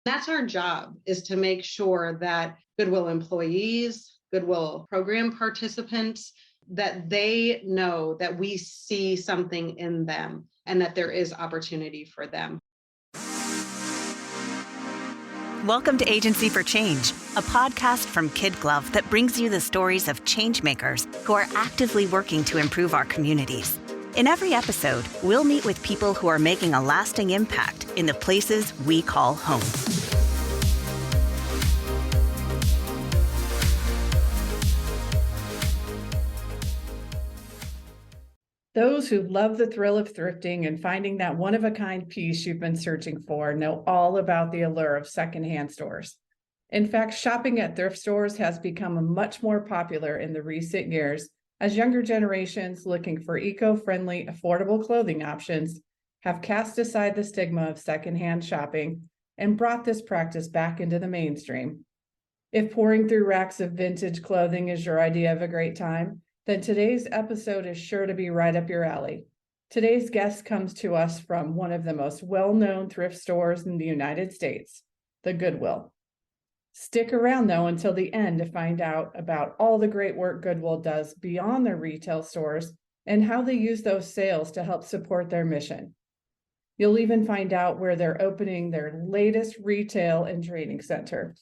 That's our job, is to make sure that Goodwill employees, Goodwill program participants, that they know that we see something in them and that there is opportunity for them. Welcome to Agency for Change, a podcast from KidGlov that brings you the stories of changemakers who are actively working to improve our communities. In every episode, we'll meet with people who are making a lasting impact in the places we call home. Those who love the thrill of thrifting and finding that one-of-a-kind piece you've been searching for know all about the allure of secondhand stores. In fact, shopping at thrift stores has become much more popular in the recent years as younger generations looking for eco-friendly, affordable clothing options have cast aside the stigma of secondhand shopping and brought this practice back into the mainstream. If pouring through racks of vintage clothing is your idea of a great time, then today's episode is sure to be right up your alley. Today's guest comes to us from one of the most well-known thrift stores in the United States, the Goodwill. Stick around though until the end to find out about all the great work Goodwill does beyond their retail stores and how they use those sales to help support their mission. You'll even find out where they're opening their latest retail and training center.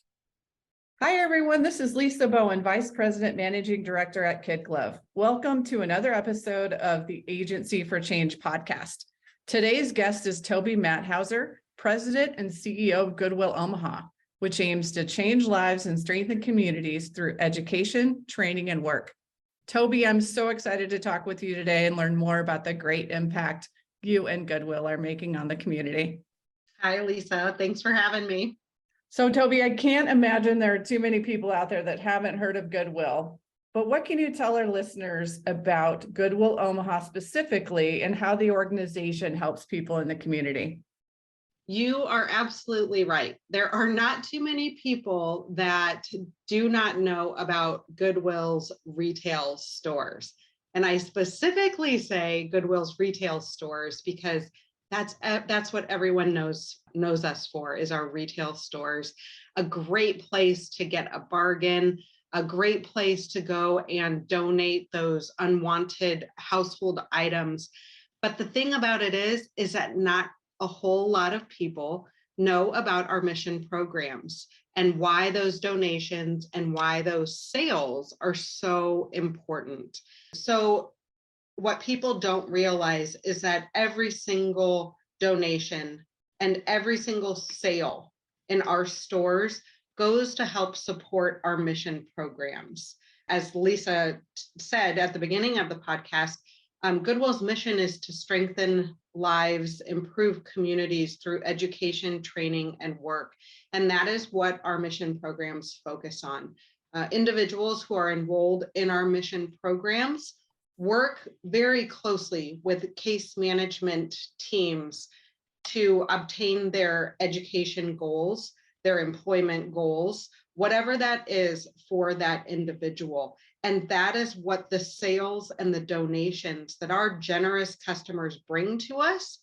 Hi, everyone. This is Lisa Bowen, Vice President, Managing Director at KidGlov. Welcome to another episode of the Agency for Change podcast. Today's guest is Tobi Mathouser, President and CEO of Goodwill Omaha, which aims to change lives and strengthen communities through education, training, and work. Tobi, I'm so excited to talk with you today and learn more about the great impact you and Goodwill are making on the community. Hi, Lisa. Thanks for having me. So Tobi, I can't imagine there are too many people out there that haven't heard of Goodwill, but what can you tell our listeners about Goodwill Omaha specifically and how the organization helps people in the community? You are absolutely right. There are not too many people that do not know about Goodwill's retail stores. And I specifically say Goodwill's retail stores because that's what everyone knows us for, is our retail stores. A great place to get a bargain, a great place to go and donate those unwanted household items. But the thing about it is that not a whole lot of people know about our mission programs and why those donations and why those sales are so important. So what people don't realize is that every single donation and every single sale in our stores goes to help support our mission programs. As Lisa said at the beginning of the podcast, Goodwill's mission is to strengthen lives, improve communities through education, training, and work. And that is what our mission programs focus on. Individuals who are enrolled in our mission programs work very closely with case management teams to obtain their education goals, their employment goals, whatever that is for that individual. And that is what the sales and the donations that our generous customers bring to us,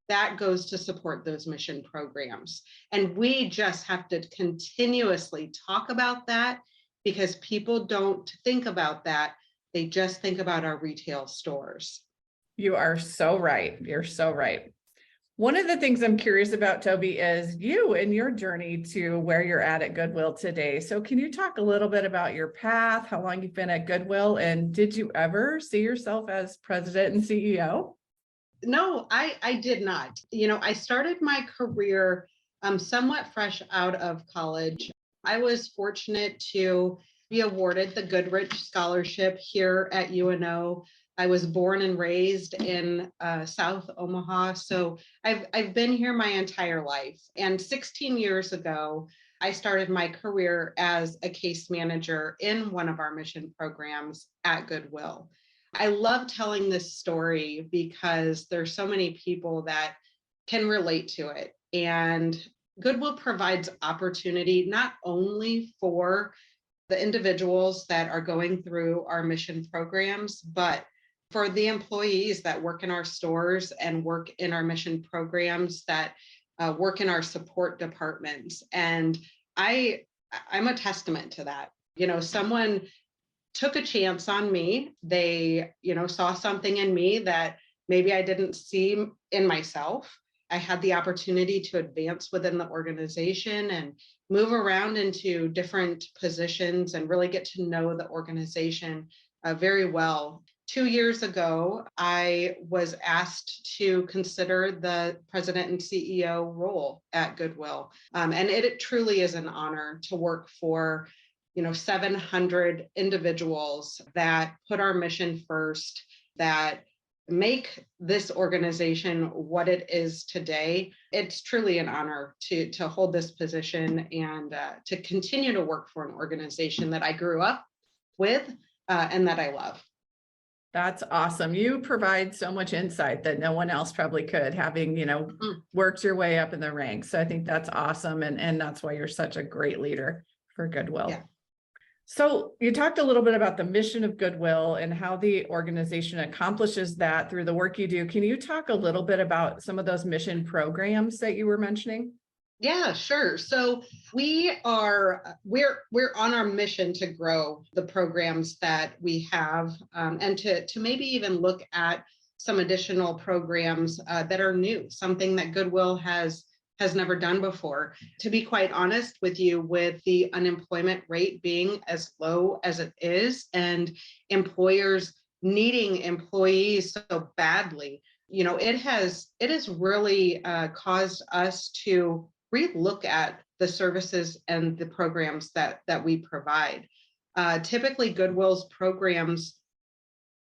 that goes to support those mission programs. And we just have to continuously talk about that because people don't think about that. They just think about our retail stores. You are so right. You're so right. One of the things I'm curious about, Tobi, is you and your journey to where you're at Goodwill today. So can you talk a little bit about your path, how long you've been at Goodwill, and did you ever see yourself as president and CEO? No, I did not. I started my career somewhat fresh out of college. I was fortunate to be awarded the Goodrich Scholarship here at UNO. I was born and raised in South Omaha, so I've been here my entire life. And 16 years ago, I started my career as a case manager in one of our mission programs at Goodwill. I love telling this story because there's so many people that can relate to it. And Goodwill provides opportunity not only for the individuals that are going through our mission programs, but for the employees that work in our stores and work in our mission programs, that work in our support departments. And I'm a testament to that. Someone took a chance on me. They, saw something in me that maybe I didn't see in myself. I had the opportunity to advance within the organization and move around into different positions and really get to know the organization very well. 2 years ago, I was asked to consider the president and CEO role at Goodwill. And it truly is an honor to work for 700 individuals that put our mission first, that make this organization what it is today. It's truly an honor to hold this position and to continue to work for an organization that I grew up with and that I love. That's awesome. You provide so much insight that no one else probably could, having, worked your way up in the ranks. So I think that's awesome. And that's why you're such a great leader for Goodwill. Yeah. So you talked a little bit about the mission of Goodwill and how the organization accomplishes that through the work you do. Can you talk a little bit about some of those mission programs that you were mentioning? Yeah, sure. So we're on our mission to grow the programs that we have, and to maybe even look at some additional programs that are new, something that Goodwill has never done before. To be quite honest with you, with the unemployment rate being as low as it is and employers needing employees so badly, it has really caused us to relook at the services and the programs that we provide. Typically, Goodwill's programs,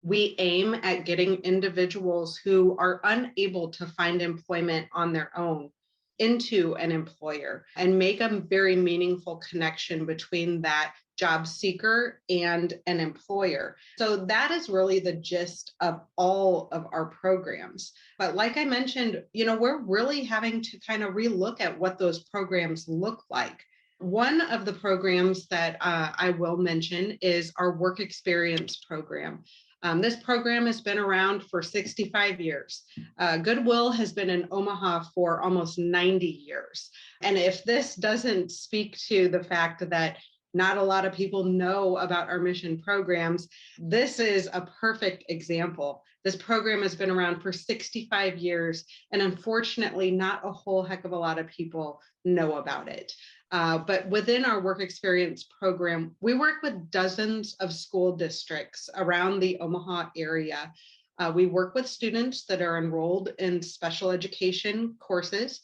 we aim at getting individuals who are unable to find employment on their own into an employer and make a very meaningful connection between that job seeker and an employer. So that is really the gist of all of our programs. But like I mentioned, we're really having to kind of relook at what those programs look like. One of the programs that I will mention is our work experience program. This program has been around for 65 years. Goodwill has been in Omaha for almost 90 years. And if this doesn't speak to the fact that not a lot of people know about our mission programs, this is a perfect example. This program has been around for 65 years, and unfortunately, not a whole heck of a lot of people know about it. But within our work experience program, we work with dozens of school districts around the Omaha area. We work with students that are enrolled in special education courses.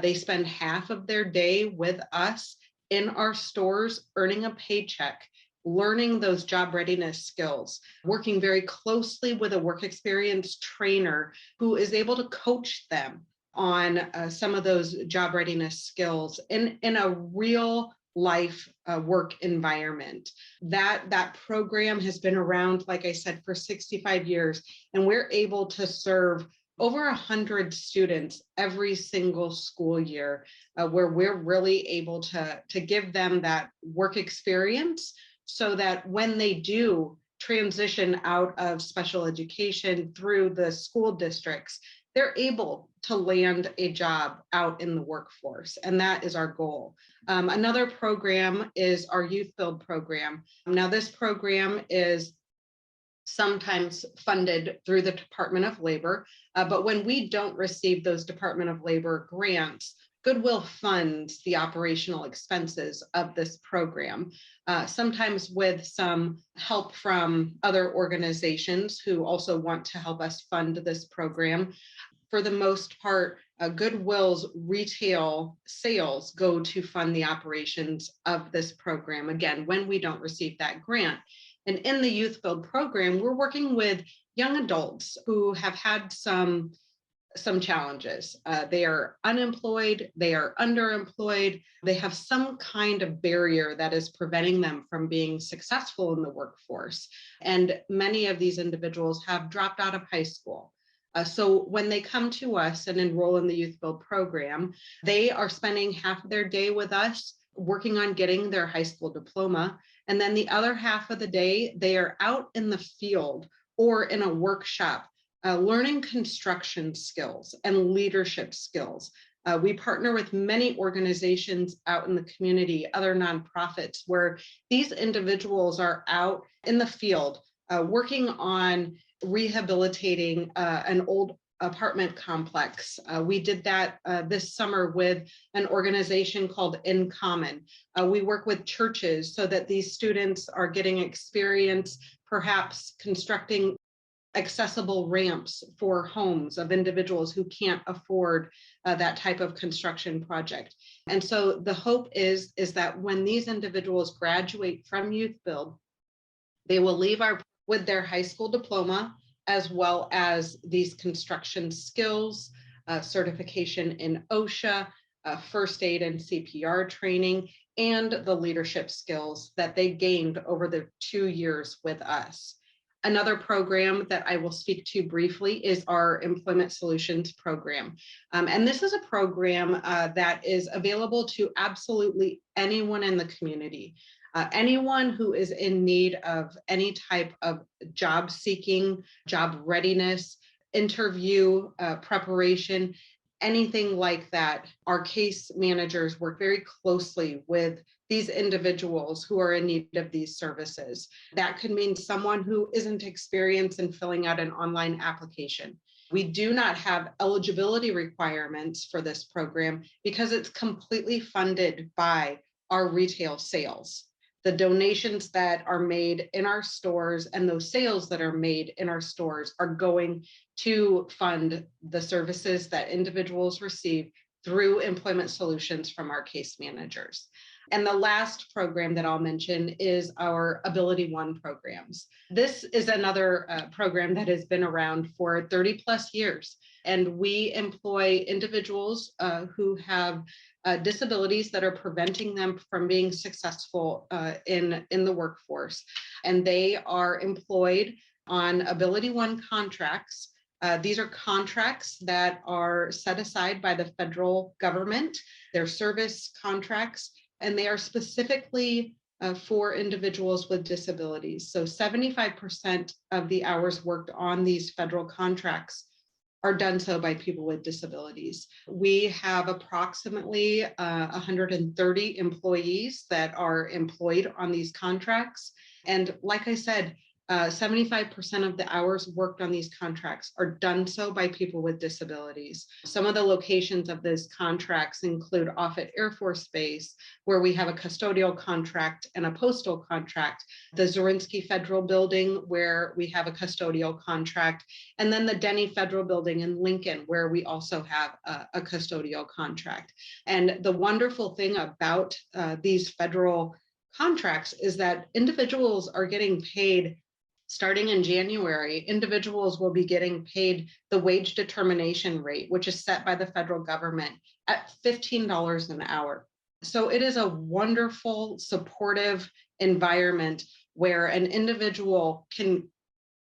They spend half of their day with us in our stores, earning a paycheck, learning those job readiness skills, working very closely with a work experience trainer who is able to coach them on some of those job readiness skills in a real life work environment. That program has been around, like I said, for 65 years, and we're able to serve over 100 students every single school year, where we're really able to give them that work experience so that when they do transition out of special education through the school districts, they're able to land a job out in the workforce. And that is our goal. Another program is our Youth Build program. Now, this program is sometimes funded through the Department of Labor, but when we don't receive those Department of Labor grants, Goodwill funds the operational expenses of this program, sometimes with some help from other organizations who also want to help us fund this program. For the most part, Goodwill's retail sales go to fund the operations of this program, again, when we don't receive that grant. And in the Youth Build program, we're working with young adults who have had some challenges. They are unemployed, they are underemployed, they have some kind of barrier that is preventing them from being successful in the workforce. And many of these individuals have dropped out of high school. So when they come to us and enroll in the Youth Build program, they are spending half of their day with us working on getting their high school diploma. And then the other half of the day, they are out in the field or in a workshop, learning construction skills and leadership skills, We partner with many organizations out in the community, other nonprofits, where these individuals are out in the field working on rehabilitating an old apartment complex. We did that this summer with an organization called In Common. We work with churches so that these students are getting experience, perhaps constructing accessible ramps for homes of individuals who can't afford that type of construction project. And so the hope is that when these individuals graduate from Youth Build, they will leave with their high school diploma, as well as these construction skills, certification in OSHA, first aid and CPR training, and the leadership skills that they gained over the 2 years with us. Another program that I will speak to briefly is our Employment Solutions program. And this is a program that is available to absolutely anyone in the community. Anyone who is in need of any type of job seeking, job readiness, interview preparation, anything like that. Our case managers work very closely with these individuals who are in need of these services. That could mean someone who isn't experienced in filling out an online application. We do not have eligibility requirements for this program because it's completely funded by our retail sales. The donations that are made in our stores and those sales that are made in our stores are going to fund the services that individuals receive through Employment Solutions from our case managers. And the last program that I'll mention is our Ability One programs. This is another program that has been around for 30 plus years. And we employ individuals who have disabilities that are preventing them from being successful in the workforce. And they are employed on Ability One contracts. These are contracts that are set aside by the federal government. They're service contracts, and they are specifically for individuals with disabilities. So 75% of the hours worked on these federal contracts are done so by people with disabilities. We have approximately 130 employees that are employed on these contracts. And like I said, 75% of the hours worked on these contracts are done so by people with disabilities. Some of the locations of these contracts include Offutt Air Force Base, where we have a custodial contract and a postal contract, the Zorinsky Federal Building, where we have a custodial contract, and then the Denny Federal Building in Lincoln, where we also have a custodial contract. And the wonderful thing about these federal contracts is that individuals are getting paid. Starting in January, individuals will be getting paid the wage determination rate, which is set by the federal government at $15 an hour. So it is a wonderful, supportive environment where an individual can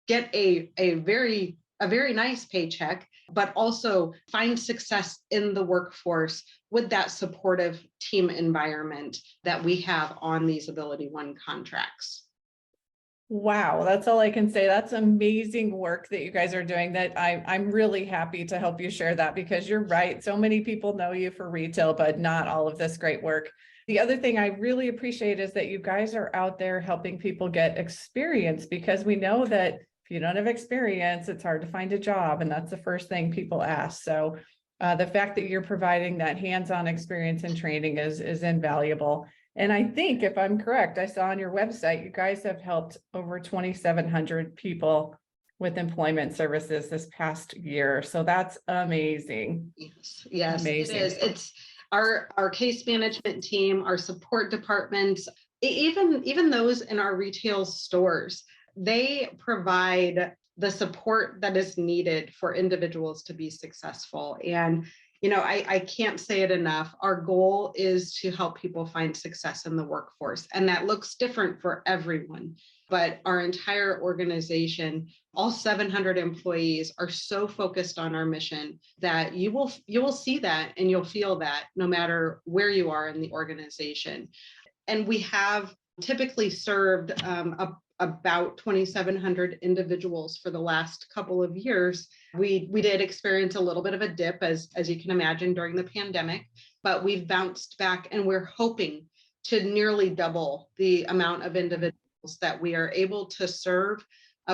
get a very nice paycheck, but also find success in the workforce with that supportive team environment that we have on these Ability One contracts. Wow, that's all I can say. That's amazing work that you guys are doing. That I'm really happy to help you share that, because you're right. So many people know you for retail, but not all of this great work. The other thing I really appreciate is that you guys are out there helping people get experience, because we know that if you don't have experience, it's hard to find a job. And that's the first thing people ask. So the fact that you're providing that hands-on experience and training is invaluable. And I think, if I'm correct, I saw on your website, you guys have helped over 2,700 people with employment services this past year. So that's amazing. Yes, amazing. It is. It's our case management team, our support departments, even those in our retail stores, they provide the support that is needed for individuals to be successful. And I can't say it enough. Our goal is to help people find success in the workforce, and that looks different for everyone. But our entire organization, all 700 employees, are so focused on our mission that you will see that and you'll feel that no matter where you are in the organization. And we have typically served about 2,700 individuals for the last couple of years. We did experience a little bit of a dip, as you can imagine, during the pandemic, but we've bounced back, and we're hoping to nearly double the amount of individuals that we are able to serve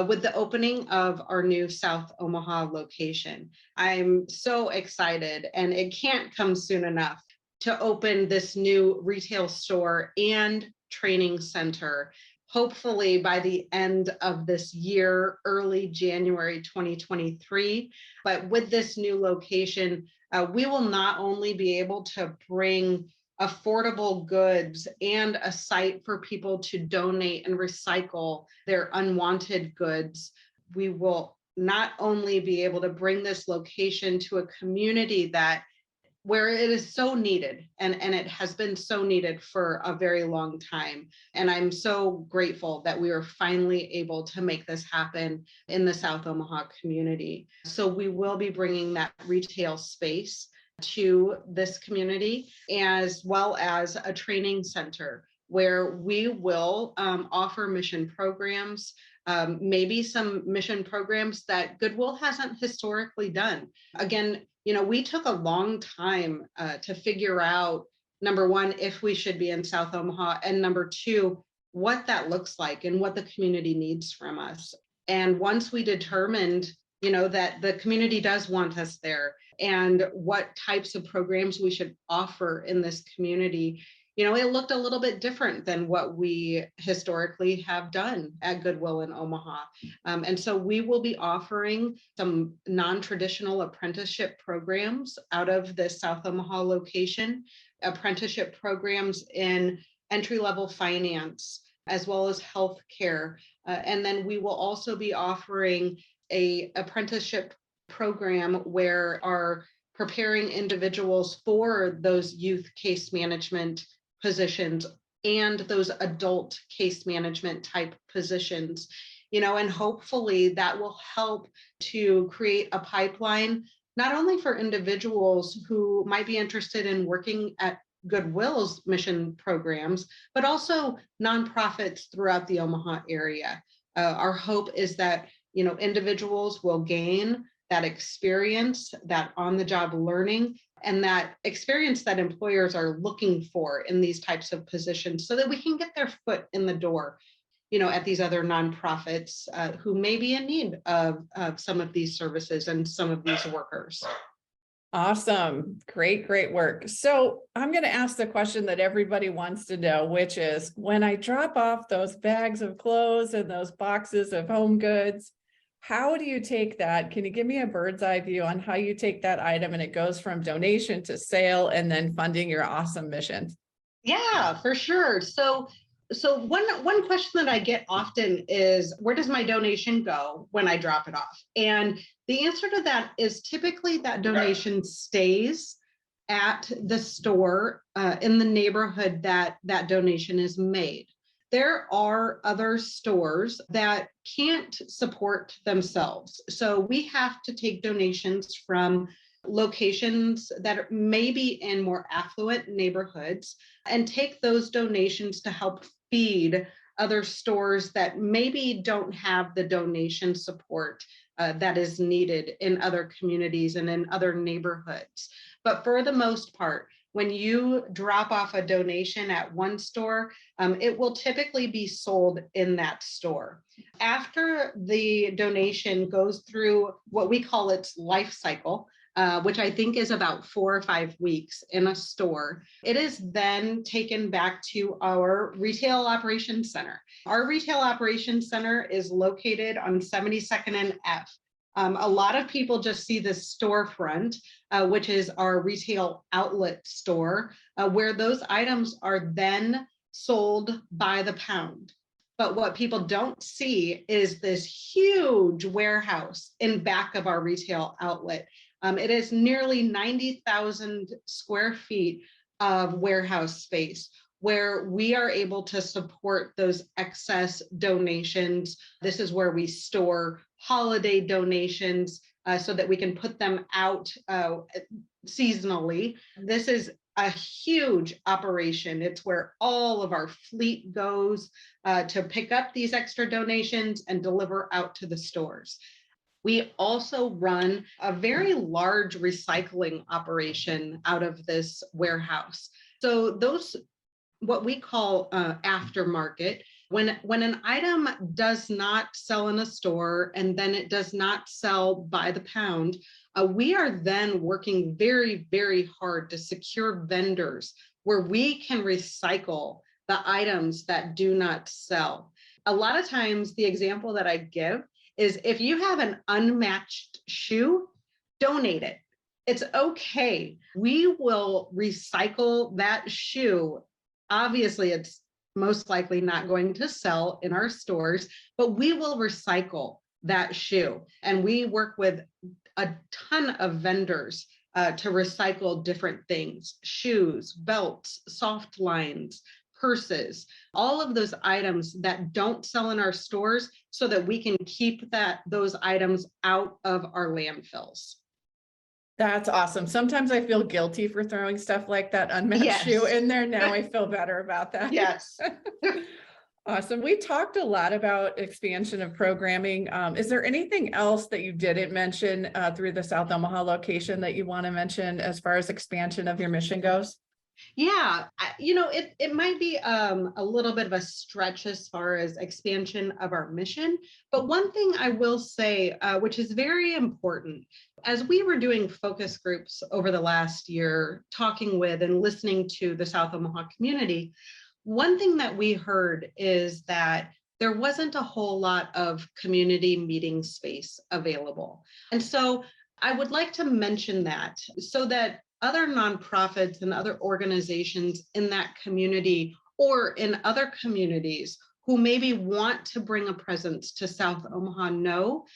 with the opening of our new South Omaha location. I'm so excited, and it can't come soon enough to open this new retail store and training center, hopefully by the end of this year, early January 2023. But with this new location, we will not only be able to bring affordable goods and a site for people to donate and recycle their unwanted goods. We will not only be able to bring this location to a community where it is so needed, and it has been so needed for a very long time. And I'm so grateful that we were finally able to make this happen in the South Omaha community. So we will be bringing that retail space to this community, as well as a training center where we will offer mission programs, maybe some mission programs that Goodwill hasn't historically done. Again, we took a long time to figure out, number one, if we should be in South Omaha, and number two, what that looks like and what the community needs from us. And once we determined, that the community does want us there, and what types of programs we should offer in this community, it looked a little bit different than what we historically have done at Goodwill in Omaha. And so we will be offering some non-traditional apprenticeship programs out of the South Omaha location, apprenticeship programs in entry-level finance, as well as healthcare. And then we will also be offering an apprenticeship program where are preparing individuals for those youth case management positions and those adult case management type positions, and hopefully that will help to create a pipeline, not only for individuals who might be interested in working at Goodwill's mission programs, but also nonprofits throughout the Omaha area. Our hope is that, individuals will gain that experience, that on-the-job learning, and that experience that employers are looking for in these types of positions, so that we can get their foot in the door, at these other nonprofits who may be in need of some of these services and some of these workers. Awesome. Great work. So I'm going to ask the question that everybody wants to know, which is, when I drop off those bags of clothes and those boxes of home goods, how do you take that? Can you give me a bird's eye view on how you take that item and it goes from donation to sale and then funding your awesome mission? Yeah, for sure. So one question that I get often is, where does my donation go when I drop it off? And the answer to that is typically that donation stays at the store in the neighborhood that donation is made. There are other stores that can't support themselves. So we have to take donations from locations that are maybe in more affluent neighborhoods and take those donations to help feed other stores that maybe don't have the donation support that is needed in other communities and in other neighborhoods. But for the most part, when you drop off a donation at one store, it will typically be sold in that store. After the donation goes through what we call its life cycle, which I think is about 4 or 5 weeks in a store, it is then taken back to our retail operations center. Our retail operations center is located on 72nd and F. A lot of people just see the storefront, which is our retail outlet store, where those items are then sold by the pound. But what people don't see is this huge warehouse in back of our retail outlet. It is nearly 90,000 square feet of warehouse space, where we are able to support those excess donations. This is where we store holiday donations so that we can put them out seasonally. This is a huge operation. It's where all of our fleet goes to pick up these extra donations and deliver out to the stores. We also run a very large recycling operation out of this warehouse. So those, what we call aftermarket, when an item does not sell in a store and then it does not sell by the pound, we are then working very, very hard to secure vendors where we can recycle the items that do not sell. A lot of times the example that I give is if you have an unmatched shoe, donate it. It's okay. We will recycle that shoe. Obviously, it's most likely not going to sell in our stores, but we will recycle that shoe. And we work with a ton of vendors to recycle different things: shoes, belts, soft lines, purses, all of those items that don't sell in our stores, so that we can keep those items out of our landfills. That's awesome. Sometimes I feel guilty for throwing stuff like that unmatched shoe in there. Now I feel better about that. Yes. Awesome. We talked a lot about expansion of programming. Is there anything else that you didn't mention through the South Omaha location that you want to mention as far as expansion of your mission goes? Yeah, it might be a little bit of a stretch as far as expansion of our mission, but one thing I will say, which is very important, as we were doing focus groups over the last year, talking with and listening to the South Omaha community, one thing that we heard is that there wasn't a whole lot of community meeting space available. And so I would like to mention that so that other nonprofits and other organizations in that community or in other communities who maybe want to bring a presence to South Omaha know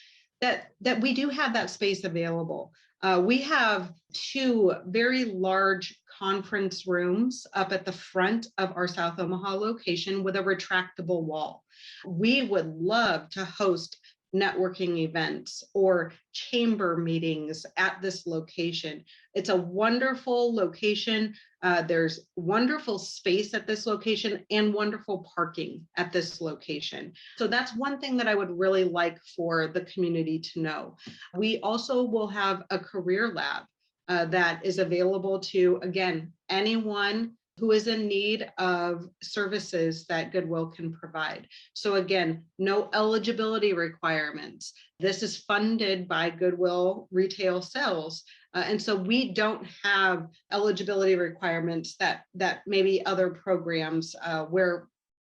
that we do have that space available. We have 2 very large conference rooms up at the front of our South Omaha location with a retractable wall. We would love to host networking events or chamber meetings at this location. It's a wonderful location. There's wonderful space at this location and wonderful parking at this location. So that's one thing that I would really like for the community to know. We also will have a career lab that is available to, again, anyone who is in need of services that Goodwill can provide. So again, no eligibility requirements. This is funded by Goodwill retail sales. And so we don't have eligibility requirements that maybe other programs where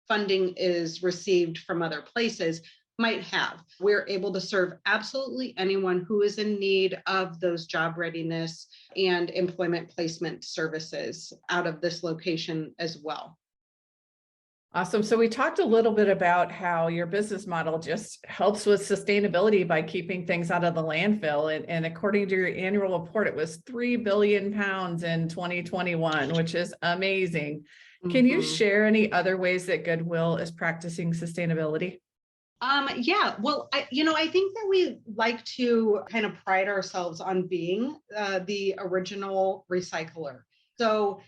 funding is received from other places might have. We're able to serve absolutely anyone who is in need of those job readiness and employment placement services out of this location as well. Awesome. So we talked a little bit about how your business model just helps with sustainability by keeping things out of the landfill. And according to your annual report, it was 3 billion pounds in 2021, which is amazing. Can you share any other ways that Goodwill is practicing sustainability? Yeah, well, I think that we like to kind of pride ourselves on being the original recycler. So,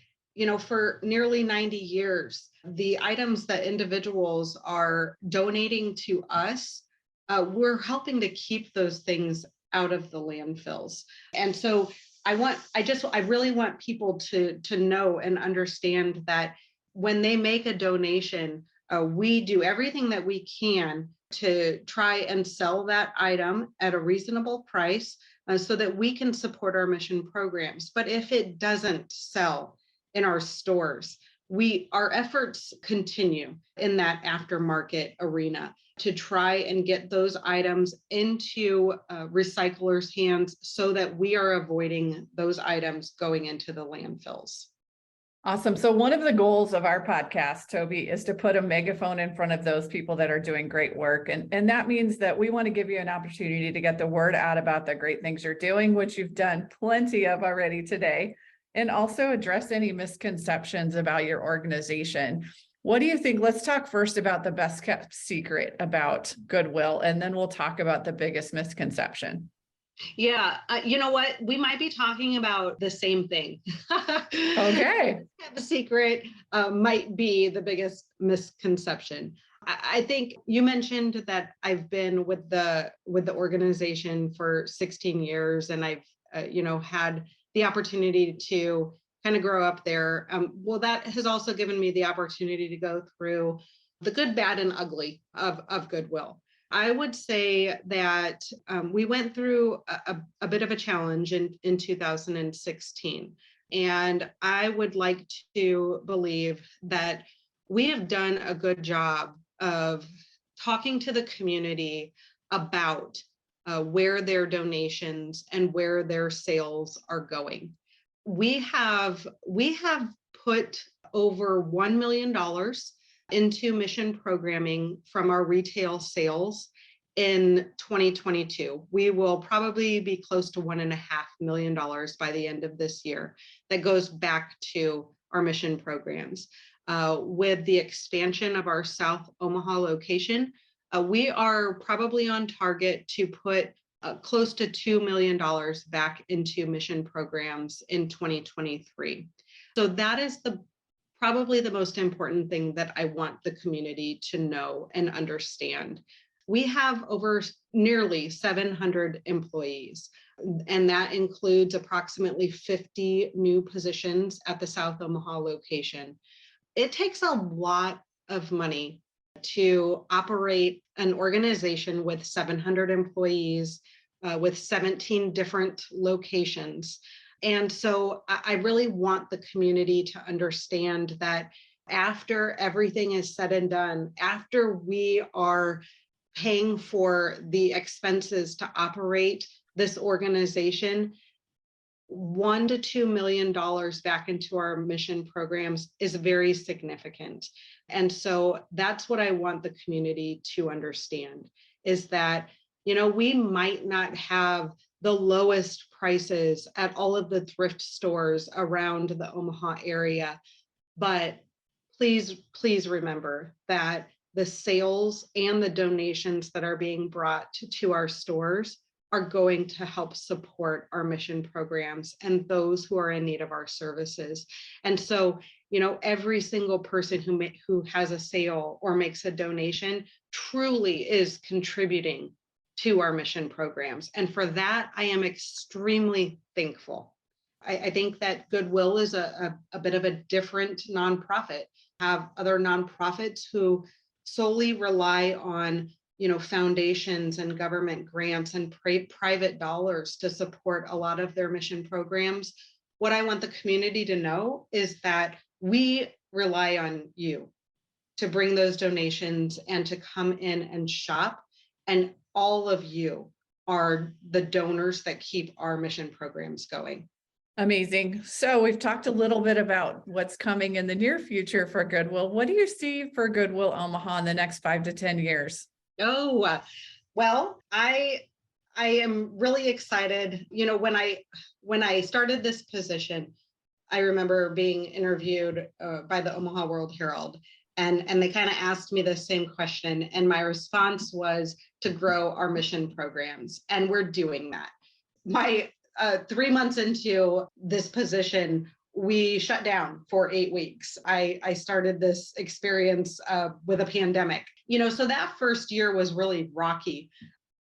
for nearly 90 years, the items that individuals are donating to us, we're helping to keep those things out of the landfills. And so I really want people to know and understand that when they make a donation, we do everything that we can to try and sell that item at a reasonable price so that we can support our mission programs. But if it doesn't sell in our stores, our efforts continue in that aftermarket arena to try and get those items into recyclers' hands so that we are avoiding those items going into the landfills. Awesome. So one of the goals of our podcast, Toby, is to put a megaphone in front of those people that are doing great work. And that means that we want to give you an opportunity to get the word out about the great things you're doing, which you've done plenty of already today, and also address any misconceptions about your organization. What do you think? Let's talk first about the best kept secret about Goodwill, and then we'll talk about the biggest misconception. Yeah, you know what? We might be talking about the same thing. Okay. Have a secret might be the biggest misconception. I think you mentioned that I've been with the organization for 16 years, and I've had the opportunity to kind of grow up there. Well, that has also given me the opportunity to go through the good, bad, and ugly of Goodwill. I would say that we went through a bit of a challenge in 2016. And I would like to believe that we have done a good job of talking to the community about where their donations and where their sales are going. We have put over $1 million into mission programming from our retail sales in 2022. We will probably be close to $1.5 million by the end of this year that goes back to our mission programs. With the expansion of our South Omaha location, we are probably on target to put close to $2 million back into mission programs in 2023. So that is probably the most important thing that I want the community to know and understand. We have over nearly 700 employees, and that includes approximately 50 new positions at the South Omaha location. It takes a lot of money to operate an organization with 700 employees, with 17 different locations. And so I really want the community to understand that after everything is said and done, after we are paying for the expenses to operate this organization, $1 to $2 million back into our mission programs is very significant. And so that's what I want the community to understand, is that, we might not have the lowest prices at all of the thrift stores around the Omaha area, but please remember that the sales and the donations that are being brought to our stores are going to help support our mission programs and those who are in need of our services. And so, every single person who has a sale or makes a donation truly is contributing to our mission programs. And for that, I am extremely thankful. I think that Goodwill is a bit of a different nonprofit. Have other nonprofits who solely rely on foundations and government grants and private dollars to support a lot of their mission programs. What I want the community to know is that we rely on you to bring those donations and to come in and shop. And all of you are the donors that keep our mission programs going. Amazing. So we've talked a little bit about what's coming in the near future for Goodwill. What do you see for Goodwill Omaha in the next 5 to 10 years? Oh, well, I am really excited. When I started this position, I remember being interviewed by the Omaha World Herald, and they kind of asked me the same question, and my response was to grow our mission programs, and we're doing that. My 3 months into this position, we shut down for 8 weeks. I started this experience with a pandemic, so that first year was really rocky.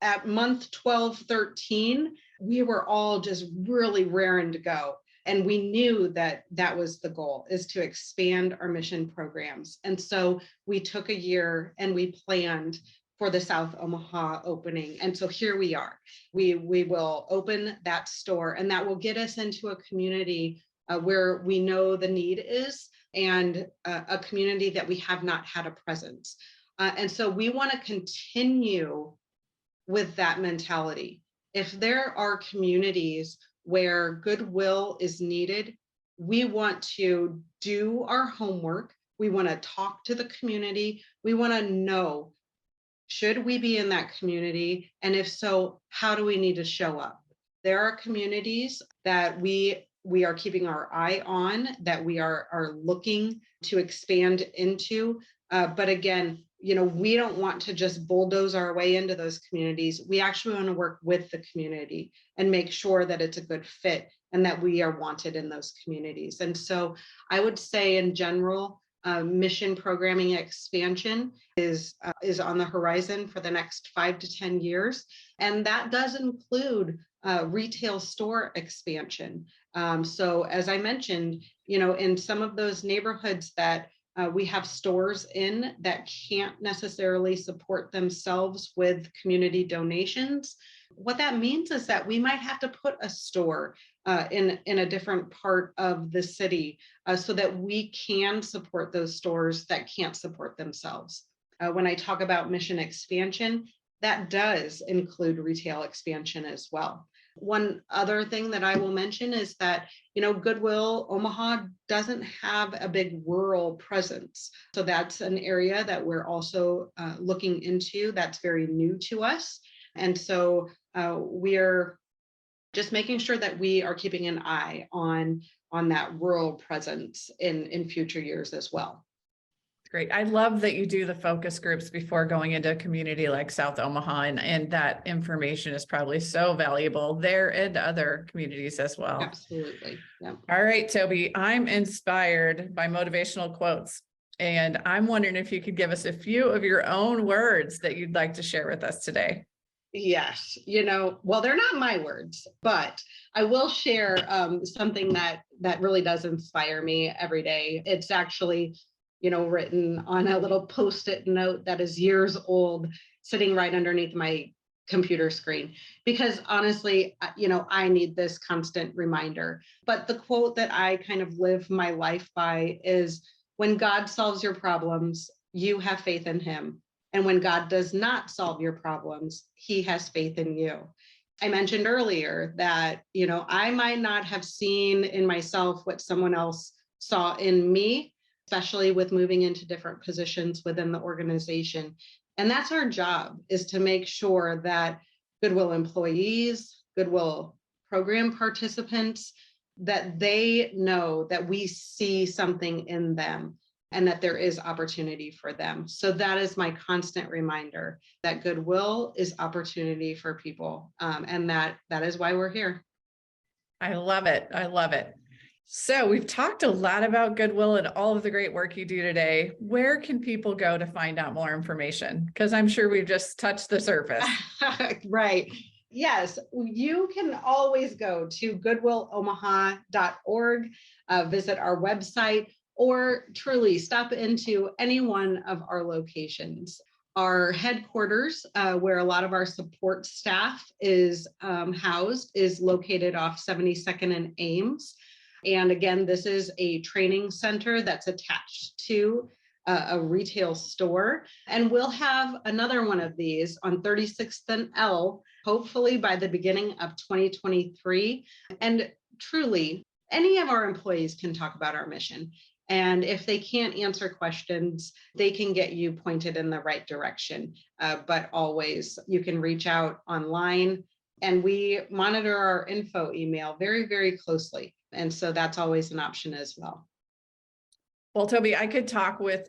At month 12, 13, we were all just really raring to go. And we knew that that was the goal, is to expand our mission programs. And so we took a year and we planned for the South Omaha opening. And so here we are. We will open that store, and that will get us into a community where we know the need is, and a community that we have not had a presence. And so we want to continue with that mentality. If there are communities where Goodwill is needed, we want to do our homework. We want to talk to the community. We want to know, should we be in that community? And if so, how do we need to show up? There are communities that we are keeping our eye on, that we are looking to expand into. But again, we don't want to just bulldoze our way into those communities. We actually want to work with the community and make sure that it's a good fit and that we are wanted in those communities. And so I would say in general, mission programming expansion is on the horizon for the next 5 to 10 years. And that does include retail store expansion. So as I mentioned, in some of those neighborhoods that we have stores in that can't necessarily support themselves with community donations. What that means is that we might have to put a store in a different part of the city so that we can support those stores that can't support themselves. When I talk about mission expansion, that does include retail expansion as well. One other thing that I will mention is that, Goodwill Omaha doesn't have a big rural presence. So that's an area that we're also looking into that's very new to us. And so we're just making sure that we are keeping an eye on that rural presence in future years as well. Great. I love that you do the focus groups before going into a community like South Omaha, and that information is probably so valuable there and other communities as well. Absolutely. Yeah. All right, Tobi, I'm inspired by motivational quotes, and I'm wondering if you could give us a few of your own words that you'd like to share with us today. Yes. Well, they're not my words, but I will share something that really does inspire me every day. It's actually written on a little Post-it note that is years old, sitting right underneath my computer screen, because honestly, I need this constant reminder. But the quote that I kind of live my life by is, when God solves your problems, you have faith in him. And when God does not solve your problems, he has faith in you. I mentioned earlier that, I might not have seen in myself what someone else saw in me, especially with moving into different positions within the organization. And that's our job, is to make sure that Goodwill employees, Goodwill program participants, that they know that we see something in them and that there is opportunity for them. So that is my constant reminder, that Goodwill is opportunity for people. And that is why we're here. I love it. I love it. So we've talked a lot about Goodwill and all of the great work you do today. Where can people go to find out more information? Because I'm sure we've just touched the surface. Right. Yes, you can always go to goodwillomaha.org, visit our website, or truly stop into any one of our locations. Our headquarters, where a lot of our support staff is housed, is located off 72nd and Ames. And again, this is a training center that's attached to a retail store. And we'll have another one of these on 36th and L, hopefully by the beginning of 2023. And truly, any of our employees can talk about our mission. And if they can't answer questions, they can get you pointed in the right direction. But always, you can reach out online, and we monitor our info email very, very closely. And so that's always an option as well. Well, Tobi, I could talk with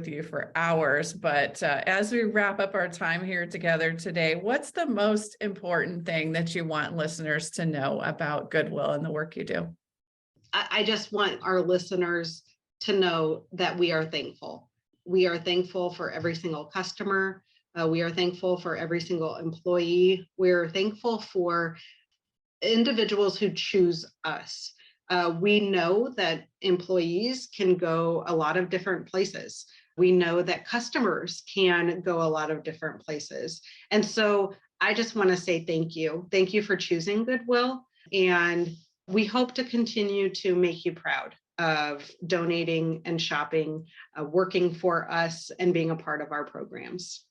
you for hours, but as we wrap up our time here together today, what's the most important thing that you want listeners to know about Goodwill and the work you do? I just want our listeners to know that we are thankful. We are thankful for every single customer. We are thankful for every single employee. We're thankful for individuals who choose us. We know that employees can go a lot of different places. We know that customers can go a lot of different places. And so I just want to say thank you. Thank you for choosing Goodwill. And we hope to continue to make you proud of donating and shopping, working for us, and being a part of our programs.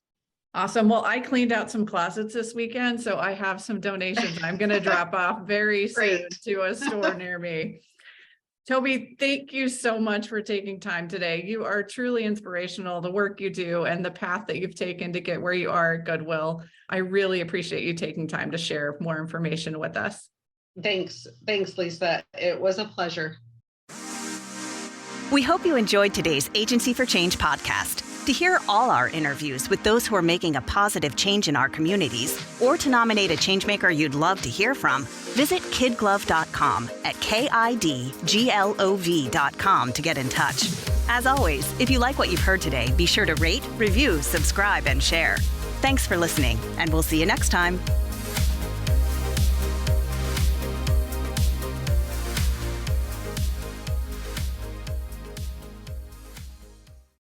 Awesome. Well, I cleaned out some closets this weekend, so I have some donations I'm going to drop off very soon to a store near me. Tobi, thank you so much for taking time today. You are truly inspirational, the work you do and the path that you've taken to get where you are at Goodwill. I really appreciate you taking time to share more information with us. Thanks, Lisa. It was a pleasure. We hope you enjoyed today's Agency for Change podcast. To hear all our interviews with those who are making a positive change in our communities, or to nominate a changemaker you'd love to hear from, visit KidGlov.com at KIDGLOV.com to get in touch. As always, if you like what you've heard today, be sure to rate, review, subscribe, and share. Thanks for listening, and we'll see you next time.